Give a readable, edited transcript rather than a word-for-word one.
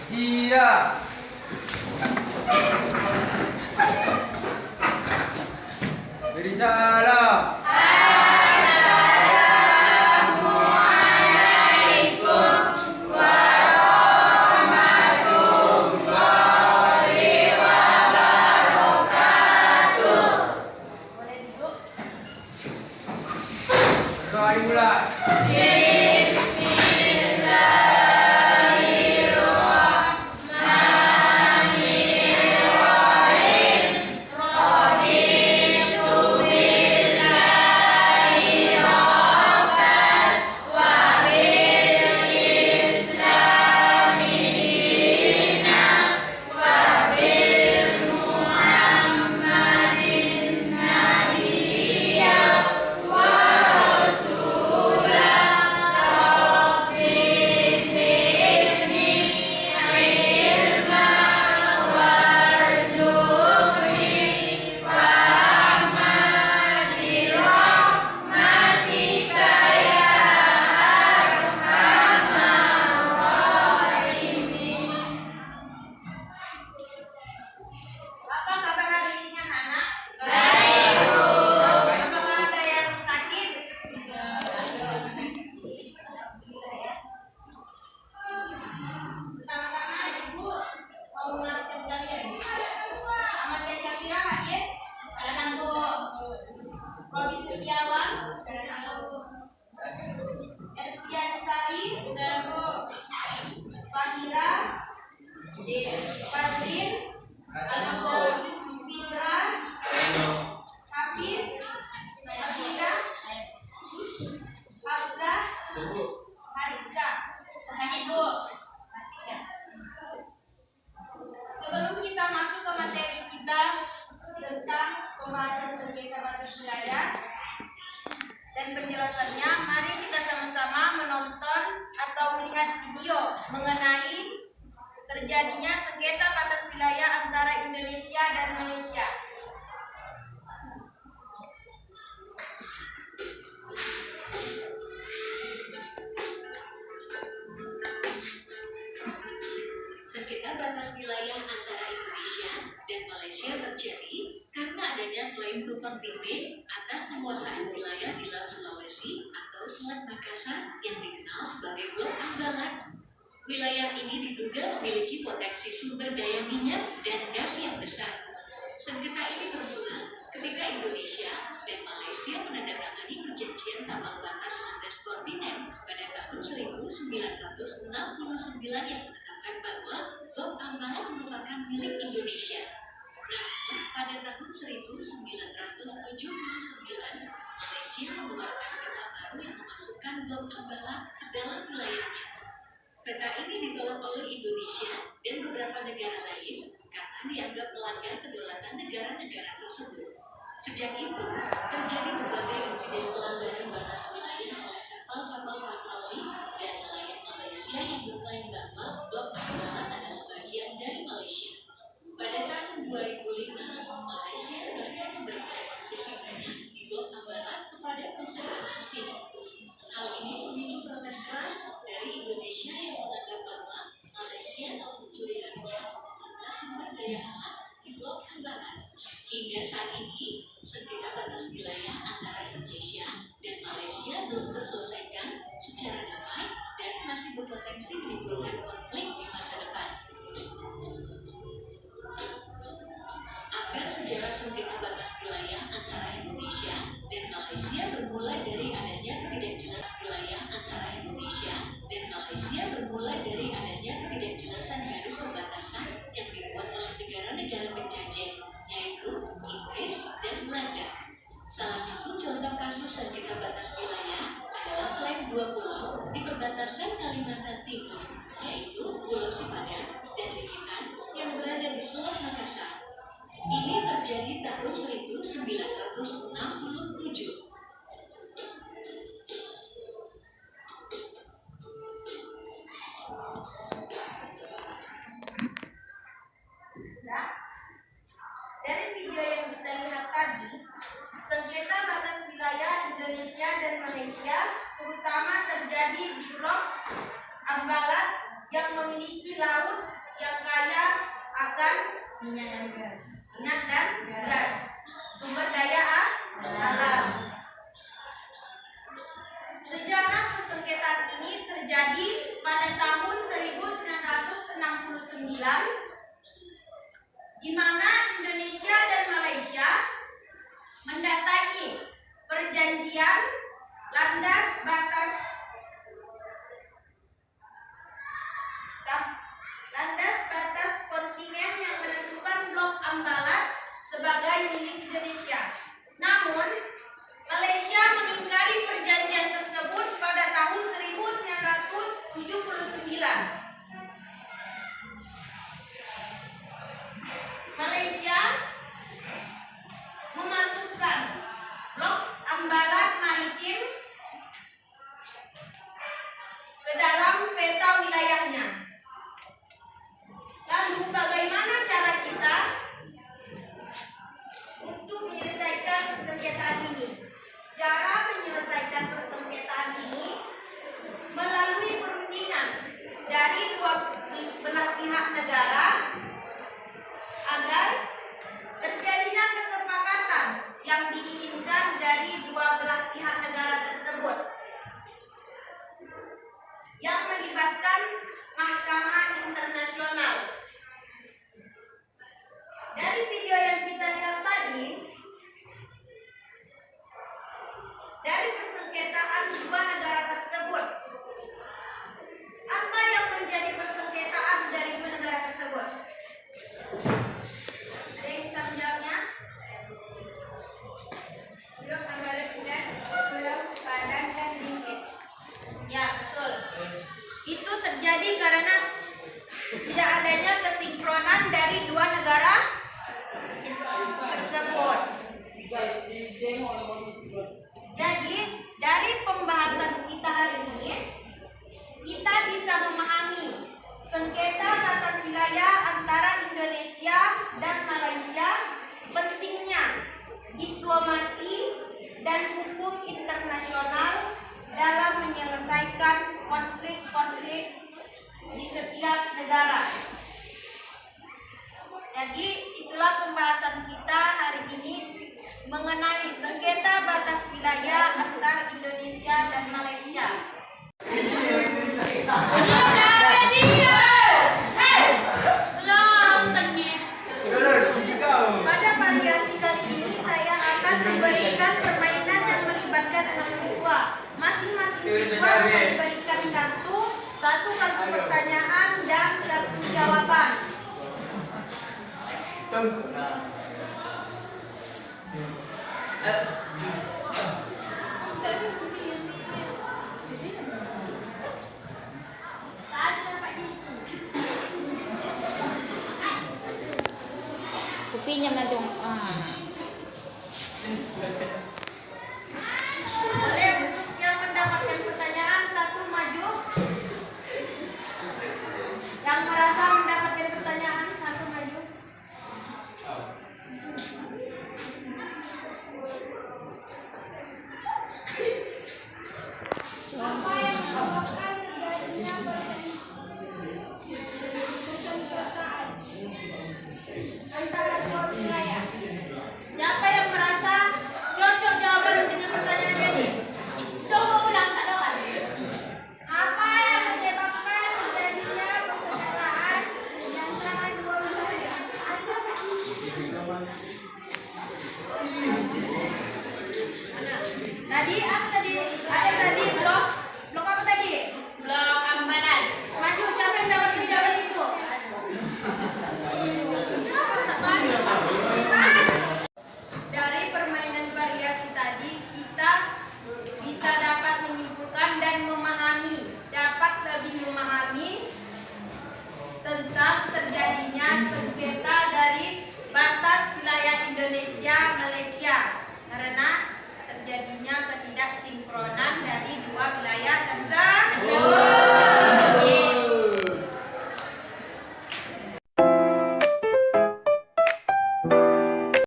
Siap. Beri salam. Berdoa dimulai. Sebelum kita masuk ke materi kita tentang pembahasan sengketa batas wilayah dan penjelasannya, mari kita sama-sama menonton atau melihat video mengenai terjadinya sengketa batas wilayah antara Indonesia dan Malaysia. Sengketa batas wilayah antara Indonesia dan Malaysia terjadi karena adanya klaim tumpang tindih atas penguasaan wilayah di Laut Sulawesi atau Selat Makassar yang dikenal sebagai Blok Ambalat. Wilayah ini diduga memiliki potensi sumber daya minyak dan gas yang besar. Sengketa ini bermula ketika Indonesia dan Malaysia menandatangani perjanjian tambang batas landas kontinen pada tahun 1969 yang menetapkan bahwa Blok Ambalat merupakan milik Indonesia. Namun, pada tahun 1979, Malaysia mengeluarkan peta baru yang memasukkan Blok Ambalat ke dalam wilayahnya. Peta ini ditolak oleh Indonesia dan beberapa negara lain karena dianggap melanggar kedaulatan negara-negara tersebut. Sejak itu, terjadi berbagai insiden pelanggaran batas wilayah oleh kapal-kapal patroli dan nelayan Malaysia yang mengklaim bahwa Blok Ambalat adalah bagian dari Malaysia. Pada tahun 2005, Malaysia bahkan memberikan konsesi tanah di Blok Ambalat kepada perusahaan asing. Hal ini memicu protes keras dari Indonesia yang menganggap bahwa Malaysia telah mencuri haknya atas sumber daya alam di Blok Ambalat. Hingga saat ini, sengketa batas wilayah antara Indonesia dan Malaysia belum terselesaikan secara damai dan masih berpotensi menimbulkan konflik di masa depan. Agar sejarah sengketa batas wilayah antara Indonesia dan Malaysia bermula dari adanya ketidakjelasan wilayah antara Indonesia dan Malaysia bermula dari adanya ketidakjelasan garis perbatasan yang dibuat oleh negara-negara penjajah, yaitu Inggris dan Belanda. Salah satu contoh kasus sengketa batas wilayah adalah klaim dua pulau di perbatasan Kalimantan Timur, yaitu Pulau Sipadan dan Likitan yang berada di Selat Makassar. Ini terjadi tahun 1967. Dari video yang kita lihat tadi, sengketa batas wilayah Indonesia dan Malaysia terutama terjadi di Blok Ambalat yang memiliki laut yang kaya akan minyak dan gas. Sumber daya alam. Sejarah persengketaan ini terjadi pada tahun 1969, di mana Indonesia dan Malaysia mendatangi perjanjian landas batas kontinen yang menentukan blok Ambalat sebagai milik Indonesia. Namun, Malaysia mengingkari perjanjian tersebut pada tahun 1979. Malaysia memasukkan blok Ambalat Maritim ke dalam peta wilayahnya. Lalu bagaimana cara kita untuk menyelesaikan persengketaan ini? Cara menyelesaikan persengketaan ini melalui perundingan dari dua belah pihak negara agar terjadinya kesepakatan yang diinginkan dari dua belah pihak negara tersebut yang melibatkan Mahkamah Internasional. Dari video yang kita lihat tadi, dari persengketaan dua negara tersebut, apa yang menjadi persengketaan dari dua negara tersebut? Ada yang bisa menjawabnya? Blok Ambalat dan Pulau Sepadan dan Ringgit. Ya, betul. Itu terjadi karena tidak adanya kesinkronan dari dua negara tersebut. Jadi, dari pembahasan kita hari ini, kita bisa memahami sengketa batas wilayah antara Indonesia dan Malaysia, pentingnya diplomasi dan hukum internasional dalam menyelesaikan konflik-konflik di setiap negara. Jadi itulah pembahasan kita hari ini mengenai sengketa batas wilayah antara Indonesia dan Malaysia. Pada variasi kali ini saya akan memberikan permainan yang melibatkan 6 siswa. Masing-masing siswa akan diberikan satu kartu pertanyaan dan kartu jawaban. Kopinya na dong.